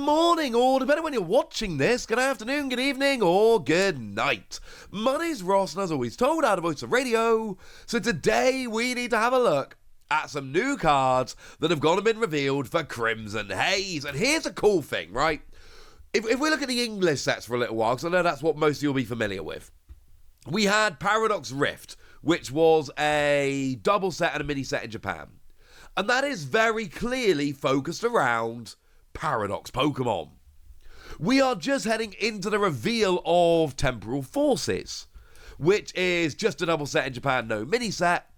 morning, or depending when you're watching this, good afternoon, good evening, or good night. My name's Ross, and as always told, out of Voice of Radio. So today we need to have a look at some new cards that have gone and been revealed for Crimson Haze. And here's a cool thing, right? If we look at the English sets for a little while, because I know that's what most of you will be familiar with. We had Paradox Rift, which was a double set and a mini set in Japan. And that is very clearly focused around Paradox Pokemon. We are just heading into the reveal of Temporal Forces, which is just a double set in Japan, no mini set.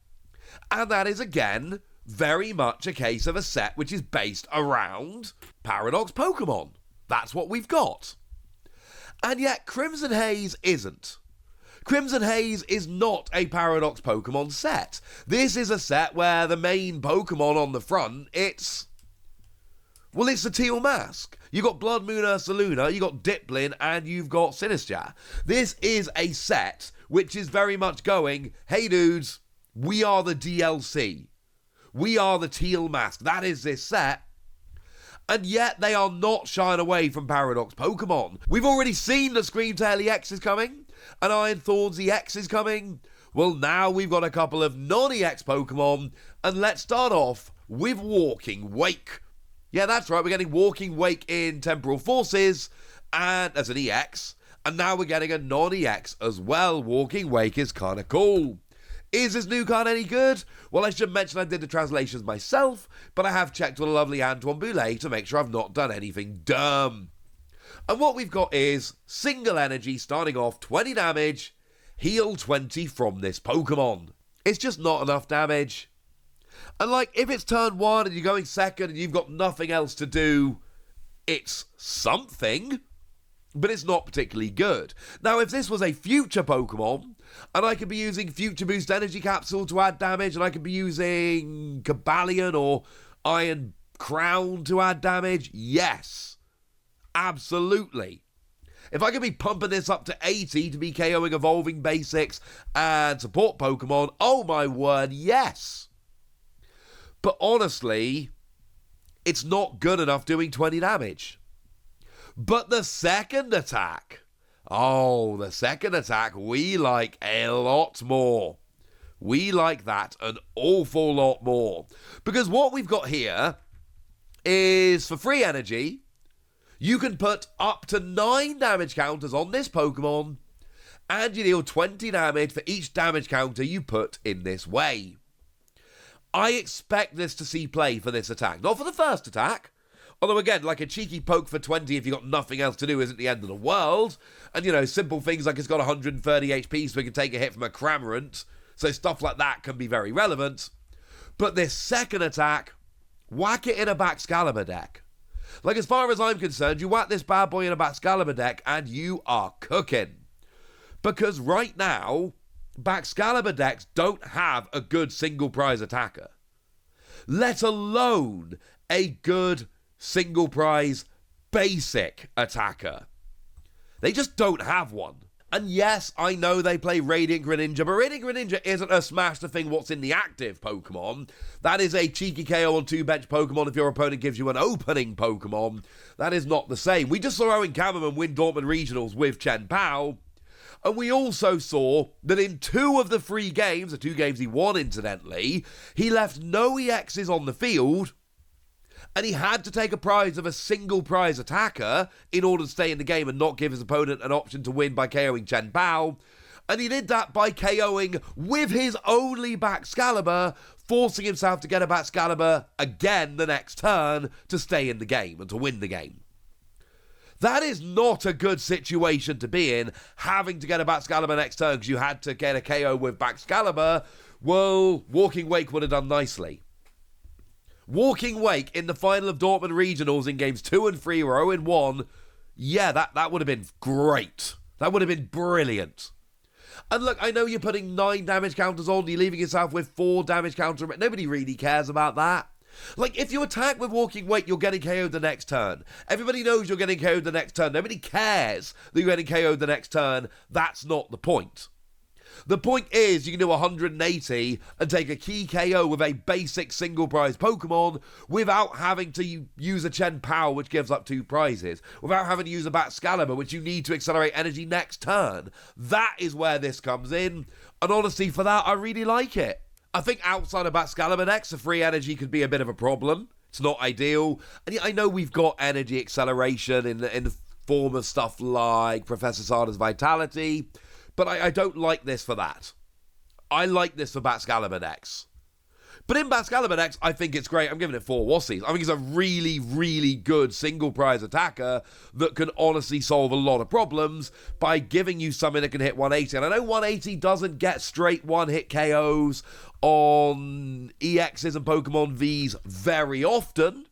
And that is, again, very much a case of a set which is based around Paradox Pokemon. That's what we've got. And yet Crimson Haze isn't. Crimson Haze is not a Paradox Pokemon set. This is a set where the main Pokemon on the front, it's the Teal Mask. You got Blood Moon Ursaluna, you got Diplin, and you've got Sinistcha. This is a set which is very much going, hey dudes, we are the DLC. We are the Teal Mask. That is this set. And yet they are not shying away from Paradox Pokemon. We've already seen that Screamtail EX is coming, and Iron Thorns EX is coming. Well, now we've got a couple of non-EX Pokemon, and let's start off with Walking Wake. Yeah, that's right, we're getting Walking Wake in Temporal Forces, and as an EX, and now we're getting a non-EX as well. Walking Wake is kind of cool. Is this new card any good? Well, I should mention I did the translations myself, but I have checked with a lovely Antoine Boulet to make sure I've not done anything dumb. And what we've got is single energy starting off 20 damage, heal 20 from this Pokemon. It's just not enough damage. And if it's turn 1 and you're going second and you've got nothing else to do, it's something, but it's not particularly good. Now, if this was a future Pokemon, and I could be using Future Boost Energy Capsule to add damage, and I could be using Cobalion or Iron Crown to add damage, yes, absolutely. If I could be pumping this up to 80 to be KOing Evolving Basics and support Pokemon, oh my word, yes. But honestly, it's not good enough doing 20 damage. But the second attack, the second attack we like a lot more. We like that an awful lot more. Because what we've got here is for free energy, you can put up to 9 damage counters on this Pokemon, and you deal 20 damage for each damage counter you put in this way. I expect this to see play for this attack. Not for the first attack. Although, again, like a cheeky poke for 20 if you've got nothing else to do isn't the end of the world. And, simple things like it's got 130 HP so we can take a hit from a Cramorant. So stuff like that can be very relevant. But this second attack, whack it in a Baxcalibur deck. As far as I'm concerned, you whack this bad boy in a Baxcalibur deck and you are cooking. Because right now, Baxcalibur decks don't have a good single prize attacker. Let alone a good single prize basic attacker. They just don't have one. And yes, I know they play Radiant Greninja, but Radiant Greninja isn't a smash the thing what's in the active Pokemon. That is a cheeky KO on 2 bench Pokemon if your opponent gives you an opening Pokemon. That is not the same. We just saw Owen Cammerman win Dortmund Regionals with Chen Pao. And we also saw that in 2 of the 3 games, the 2 games he won incidentally, he left no EXs on the field, and he had to take a prize of a single prize attacker in order to stay in the game and not give his opponent an option to win by KOing Chen Pao. And he did that by KOing with his only Baxcalibur, forcing himself to get a Baxcalibur again the next turn to stay in the game and to win the game. That is not a good situation to be in, having to get a Baxcalibur next turn because you had to get a KO with Baxcalibur. Well, Walking Wake would have done nicely. Walking Wake in the final of Dortmund Regionals in games 2 and 3 were 0-1. Yeah, that would have been great. That would have been brilliant. And look, I know you're putting 9 damage counters on, you're leaving yourself with 4 damage counters, but nobody really cares about that. If you attack with Walking Wake, you're getting KO'd the next turn. Everybody knows you're getting KO'd the next turn. Nobody cares that you're getting KO'd the next turn. That's not the point. The point is, you can do 180 and take a key KO with a basic single prize Pokemon without having to use a Chen Pao, which gives up 2 prizes, without having to use a Batcalibur, which you need to accelerate energy next turn. That is where this comes in, and honestly, for that, I really like it. I think outside of Batcalibur decks, the free energy could be a bit of a problem. It's not ideal, and I know we've got energy acceleration in the form of stuff like Professor Sada's Vitality, but I don't like this for that. I like this for Batcalibur decks. But in Batcalibur decks, I think it's great. I'm giving it 4 Wassies. I think it's a really, really good single prize attacker that can honestly solve a lot of problems by giving you something that can hit 180. And I know 180 doesn't get straight one-hit KOs on EXs and Pokemon Vs very often,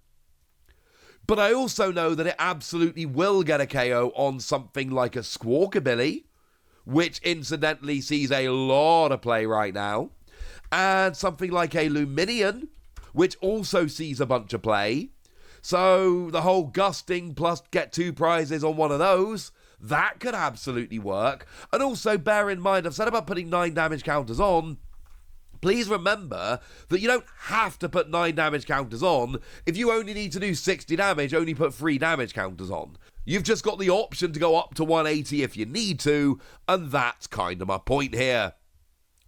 but I also know that it absolutely will get a KO on something like a Squawkabilly, which incidentally sees a lot of play right now, and something like a Luminion, which also sees a bunch of play. So the whole gusting plus get 2 prizes on one of those, that could absolutely work. And also bear in mind, I've said about putting 9 damage counters on. Please remember that you don't have to put 9 damage counters on. If you only need to do 60 damage, only put 3 damage counters on. You've just got the option to go up to 180 if you need to, and that's kind of my point here.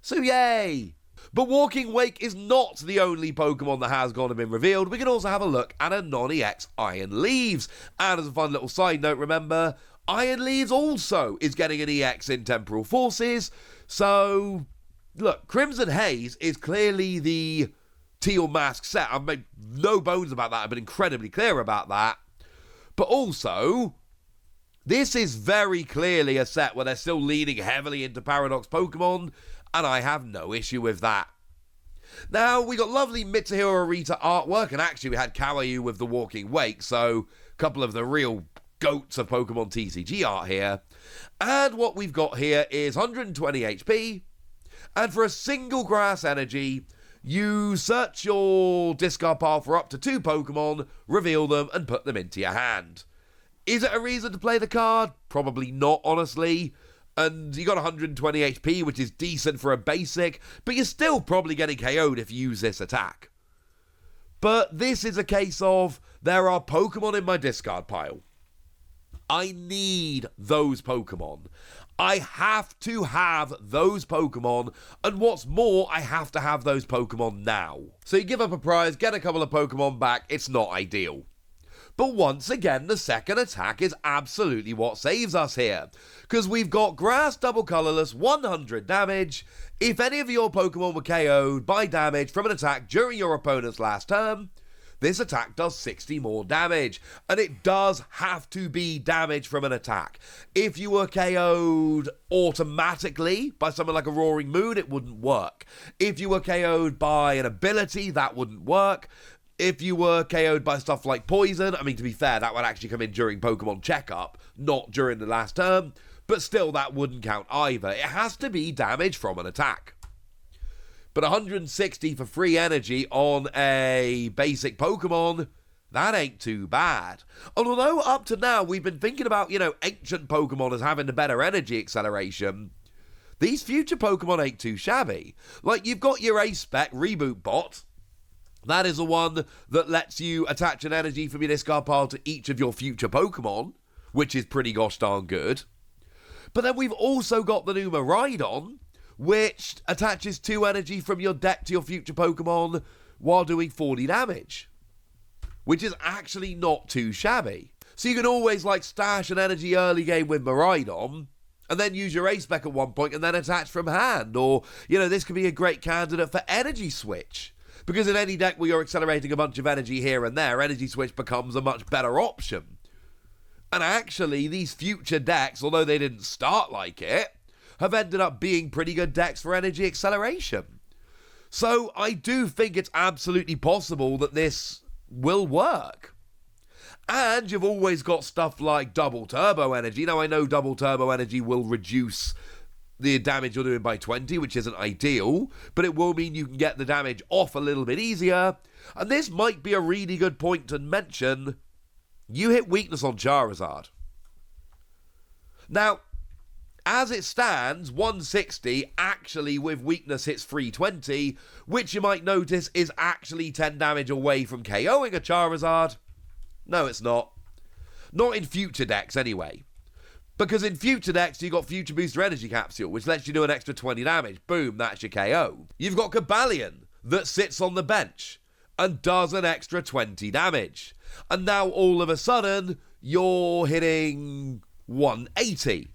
So yay! But Walking Wake is not the only Pokemon that has gone and been revealed. We can also have a look at a non-EX Iron Leaves. And as a fun little side note, remember, Iron Leaves also is getting an EX in Temporal Forces. So, look, Crimson Haze is clearly the Teal Mask set. I've made no bones about that. I've been incredibly clear about that. But also, this is very clearly a set where they're still leaning heavily into Paradox Pokemon, and I have no issue with that. Now, we got lovely Mitsuhiro Arita artwork, and actually we had Kawaii with the Walking Wake, so a couple of the real goats of Pokemon TCG art here. And what we've got here is 120 HP, and for a single grass energy, you search your discard pile for up to 2 Pokemon, reveal them, and put them into your hand. Is it a reason to play the card? Probably not, honestly. And you got 120 HP, which is decent for a basic, but you're still probably getting KO'd if you use this attack. But this is a case of, there are Pokemon in my discard pile. I need those Pokemon. I have to have those Pokemon, and what's more, I have to have those Pokemon now. So you give up a prize, get a couple of Pokemon back, it's not ideal. But once again, the second attack is absolutely what saves us here. Because we've got Grass Double Colorless, 100 damage. If any of your Pokemon were KO'd by damage from an attack during your opponent's last turn, this attack does 60 more damage. And it does have to be damage from an attack. If you were KO'd automatically by something like a Roaring Moon, it wouldn't work. If you were KO'd by an ability, that wouldn't work. If you were KO'd by stuff like Poison, I mean, to be fair, that would actually come in during Pokemon Checkup, not during the last turn, but still, that wouldn't count either. It has to be damage from an attack. But 160 for free energy on a basic Pokemon, that ain't too bad. And although up to now we've been thinking about, ancient Pokemon as having the better energy acceleration, these future Pokemon ain't too shabby. Like, you've got your A-Spec Reboot Bot. That is the one that lets you attach an energy from your discard pile to each of your future Pokemon, which is pretty gosh darn good. But then we've also got the new Miraidon, which attaches 2 energy from your deck to your future Pokemon while doing 40 damage, which is actually not too shabby. So you can always, stash an energy early game with Miraidon, and then use your A-Spec at one point and then attach from hand. Or, this could be a great candidate for Energy Switch. Because in any deck where you're accelerating a bunch of energy here and there, Energy Switch becomes a much better option. And actually, these future decks, although they didn't start like it, have ended up being pretty good decks for energy acceleration. So I do think it's absolutely possible that this will work. And you've always got stuff like Double Turbo Energy. Now, I know Double Turbo Energy will reduce the damage you're doing by 20, which isn't ideal, but it will mean you can get the damage off a little bit easier. And this might be a really good point to mention. You hit weakness on Charizard. Now, As it stands, 160 actually with weakness hits 320, which you might notice is actually 10 damage away from KOing a Charizard. No, it's not. Not in future decks, anyway. Because in future decks, you've got Future Booster Energy Capsule, which lets you do an extra 20 damage. Boom, that's your KO. You've got Cobalion that sits on the bench and does an extra 20 damage. And now, all of a sudden, you're hitting 180.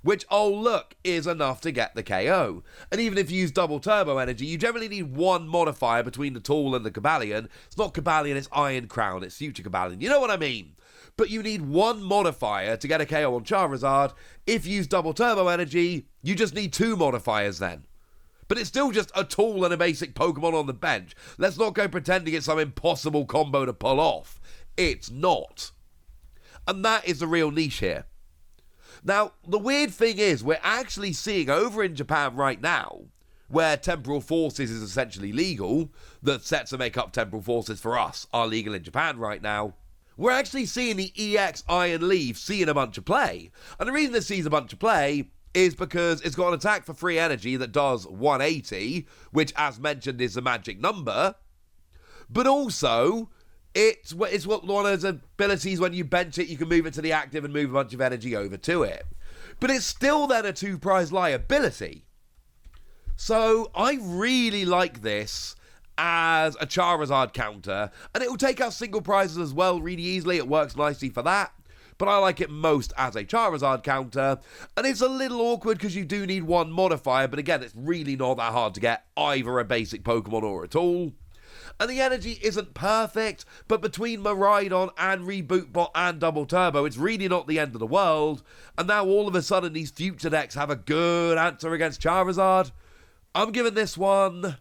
Which, oh look, is enough to get the KO. And even if you use double turbo energy, you generally need one modifier between the Tool and the Cobalion. It's not Cobalion, it's Iron Crown, it's Future Cobalion. You know what I mean? But you need one modifier to get a KO on Charizard. If you use double turbo energy, you just need two modifiers then. But it's still just a Tool and a basic Pokemon on the bench. Let's not go pretending it's some impossible combo to pull off. It's not. And that is the real niche here. Now, the weird thing is, we're actually seeing over in Japan right now, where Temporal Forces is essentially legal, the sets that make up Temporal Forces for us are legal in Japan right now, we're actually seeing the EX Iron Leaf seeing a bunch of play. And the reason it sees a bunch of play is because it's got an attack for free energy that does 180, which, as mentioned, is a magic number, but also it's one of those abilities when you bench it, you can move it to the active and move a bunch of energy over to it. But it's still then a 2-prize liability. So I really like this as a Charizard counter, and it will take out single prizes as well really easily. It works nicely for that. But I like it most as a Charizard counter, and it's a little awkward because you do need one modifier, but again, it's really not that hard to get either a basic Pokemon or a Tool. And the energy isn't perfect, but between Miraidon and Reboot Bot and Double Turbo, it's really not the end of the world. And now all of a sudden these future decks have a good answer against Charizard. I'm giving this one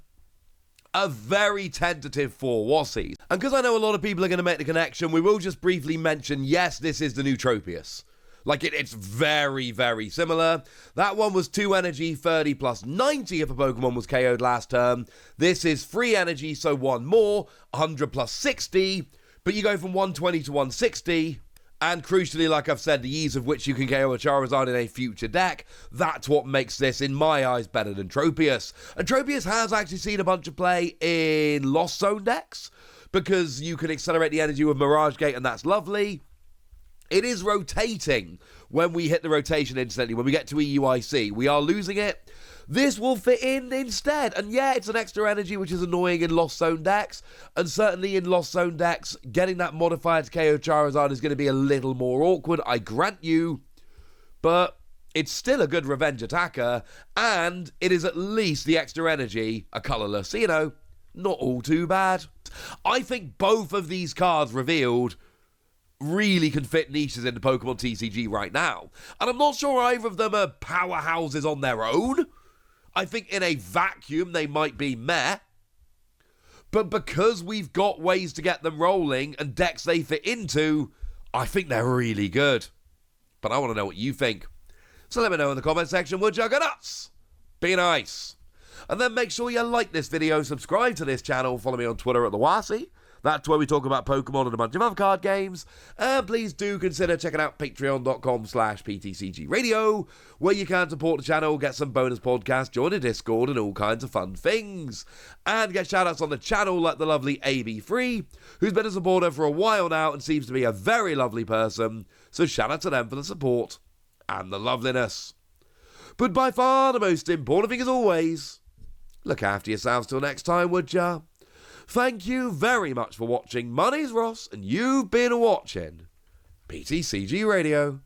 a very tentative 4 Wassies. And because I know a lot of people are going to make the connection, we will just briefly mention, yes, this is the new Tropius. Like, it's very, very similar. That one was 2 energy, 30 plus 90 if a Pokemon was KO'd last turn. This is 3 energy, so 1 more, 100 plus 60. But you go from 120 to 160. And crucially, like I've said, the ease of which you can KO a Charizard in a future deck, that's what makes this, in my eyes, better than Tropius. And Tropius has actually seen a bunch of play in Lost Zone decks, because you can accelerate the energy with Mirage Gate, and that's lovely. It is rotating when we hit the rotation instantly. When we get to EUIC, we are losing it. This will fit in instead. And yeah, it's an extra energy, which is annoying in Lost Zone decks. And certainly in Lost Zone decks, getting that modifier to KO Charizard is going to be a little more awkward, I grant you. But it's still a good revenge attacker. And it is at least the extra energy, a colourless. So, you know, not all too bad. I think both of these cards revealed really can fit niches into Pokemon TCG right now. And I'm not sure either of them are powerhouses on their own. I think in a vacuum they might be meh. But because we've got ways to get them rolling and decks they fit into, I think they're really good. But I want to know what you think. So let me know in the comment section, would you go nuts? Be nice. And then make sure you like this video, subscribe to this channel, follow me on Twitter at @TheWassie. That's where we talk about Pokemon and a bunch of other card games. And please do consider checking out patreon.com/PTCGradio, where you can support the channel, get some bonus podcasts, join a Discord, and all kinds of fun things. And get shoutouts on the channel like the lovely AB3, who's been a supporter for a while now and seems to be a very lovely person. So shout out to them for the support and the loveliness. But by far the most important thing as always, look after yourselves till next time, would ya? Thank you very much for watching. My name's Ross, and you've been watching PTCG Radio.